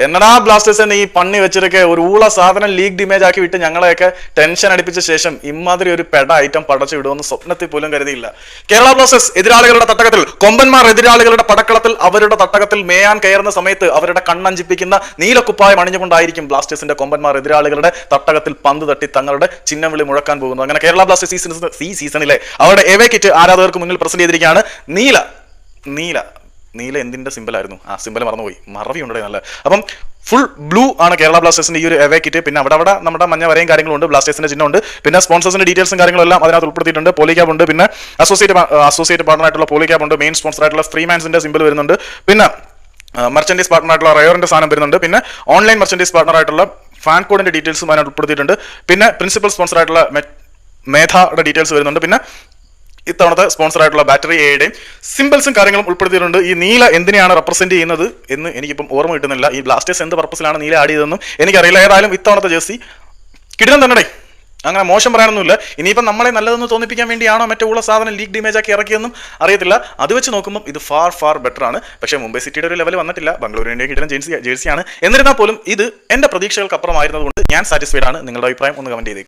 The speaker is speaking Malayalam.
എന്നടാ ബ്ലാസ്റ്റേഴ്സ് ഈ പണി വെച്ചിട്ടൊക്കെ ഒരു ഊള സാധനം ലീഗ് ഇമേജ് ആക്കി വിട്ട് ഞങ്ങളെയൊക്കെ ടെൻഷൻ അടിപ്പിച്ച ശേഷം ഇമാതിരി ഒരു പെട ഐറ്റം പടച്ചു വിടുമെന്ന് സ്വപ്നത്തിൽ പോലും കരുതിയില്ല. കേരള ബ്ലാസ്റ്റേഴ്സ് എതിരാളികളുടെ തട്ടകത്തിൽ, കൊമ്പന്മാർ എതിരാളികളുടെ പടക്കളത്തിൽ അവരുടെ തട്ടകത്തിൽ മേയാൻ കയറുന്ന സമയത്ത് അവരുടെ കണ്ണഞ്ചിപ്പിക്കുന്ന നീലക്കുപ്പായം അണിഞ്ഞുകൊണ്ടായിരിക്കും ബ്ലാസ്റ്റേഴ്സിന്റെ കൊമ്പന്മാർ എതിരാളികളുടെ തട്ടകത്തിൽ പന്ത് തട്ടി തങ്ങളുടെ ചിഹ്നം വിളി മുഴക്കാൻ പോകുന്നു. അങ്ങനെ കേരള ബ്ലാസ്റ്റേഴ്സ് ഈ സീസണിലെ അവരുടെ എവേ കിറ്റ് ആരാധകർക്ക് മുന്നിൽ പ്രസന്റ് ചെയ്തിരിക്കുകയാണ്. നീല എന്തിന്റെ സിമ്പിളായിരുന്നു? ആ സിമ്പിൾ മറന്നുപോയി, മറവി ഉണ്ടേ നല്ല. അപ്പം ഫുൾ ബ്ലൂ ആണ് കേരള ബ്ലാസ്റ്റേഴ്സിന്റെ ഈ ഒരു എവേ കിറ്റ്. പിന്നെ അവിടെ നമ്മുടെ മഞ്ഞ വരയും കാര്യങ്ങളുണ്ട്, ബ്ലാസ്റ്റേഴ്സിന്റെ ചിഹ്നമുണ്ട്. പിന്നെ സ്പോൺസേഴ്സിന്റെ ഡീറ്റെയിൽസും കാര്യങ്ങളും എല്ലാം അതിനകത്ത് ഉൾപ്പെടുത്തിയിട്ടുണ്ട്. പോളിക്യാബ് ഉണ്ട്, പിന്നെ അസോസിയേറ്റ് പാർട്ണറായിട്ടുള്ള പോളിക്യാബ് ഉണ്ട്, മെയിൻ സ്പോൺസർ ആയിട്ടുള്ള ഫ്രീമാൻസിന്റെ സിമ്പിൾ വരുന്നുണ്ട്, പിന്നെ മെർച്ചൻഡൈസ് പാർട്ണറായിട്ടുള്ള റയോറിന്റെ സാധനം വരുന്നുണ്ട്, പിന്നെ ഓൺലൈൻ മെർച്ചൻഡൈസ് പാർട്ണറായിട്ടുള്ള ഫാൻ കോഡിന്റെ ഡീറ്റെയിൽസും അതിനകത്ത് ഉൾപ്പെടുത്തിയിട്ടുണ്ട്. പിന്നെ പ്രിൻസിപ്പൽ സ്പോൺസർ ആയിട്ടുള്ള മേധയുടെ ഡീറ്റെയിൽസ് വരുന്നുണ്ട്. പിന്നെ ഇത്തവണത്തെ സ്പോൺസർ ആയിട്ടുള്ള ബാറ്ററി എയുടെയും സിമ്പിൾസും കാര്യങ്ങളും ഉൾപ്പെടുത്തിയിട്ടുണ്ട്. ഈ നീല എന്തിനെയാണ് റെപ്രസെന്റ് ചെയ്യുന്നത് എന്ന് എനിക്കിപ്പം ഓർമ്മ കിട്ടുന്നില്ല. ഈ ബ്ലാസ്റ്റേഴ്സ് എന്ത് പർപ്പസിലാണ് നീല ആഡ് ചെയ്തതെന്നും എനിക്കറിയില്ല. ഏതായാലും ഇത്തവണത്തെ ജേഴ്സി കിടിലം തന്നെ, അങ്ങനെ മോശം പറയാനൊന്നുമില്ല. ഇനിയിപ്പം നമ്മളെ നല്ലതെന്ന് തോന്നിപ്പിക്കാൻ വേണ്ടിയാണോ മറ്റേ ഉള്ള സാധനം ലീഗ് ഇമേജ് ആക്കി ഇറക്കിയെന്നും അറിയത്തില്ല. അത് വെച്ച് നോക്കുമ്പോൾ ഇത് ഫാർ ബെറ്റർ ആണ്. പക്ഷേ മുംബൈ സിറ്റിയുടെ ഒരു ലെവൽ വന്നിട്ടില്ല. ബംഗളൂരുവിൻ്റെ കിടിലം ജേഴ്സിയാണ്. എന്നിരുന്നാൽ പോലും ഇത് എൻ്റെ പ്രതീക്ഷകൾക്ക് അപ്പുറമായിരുന്നതുകൊണ്ട് ഞാൻ സാറ്റിസ്ഫൈഡ് ആണ്. നിങ്ങളുടെ അഭിപ്രായം ഒന്ന് കമന്റ് ചെയ്തേക്കും.